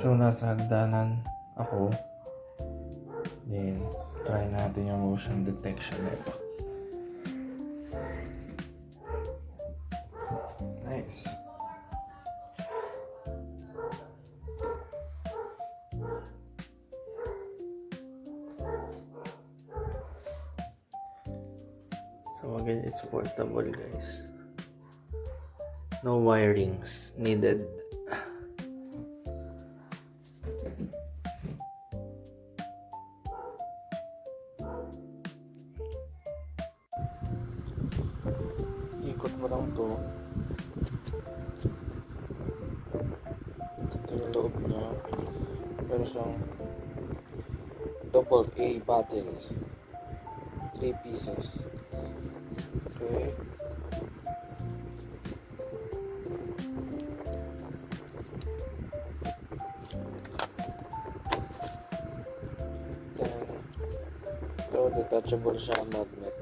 So, nasa hagdanan ako. Then, try natin yung motion detection nito. Nice. So, again, it's portable, guys. No wirings needed. Ikot mo lang to. Ito yung loob niya. Meron siyang double A batteries. 3 pieces. Okay. Then, ito, detachable siya magnet.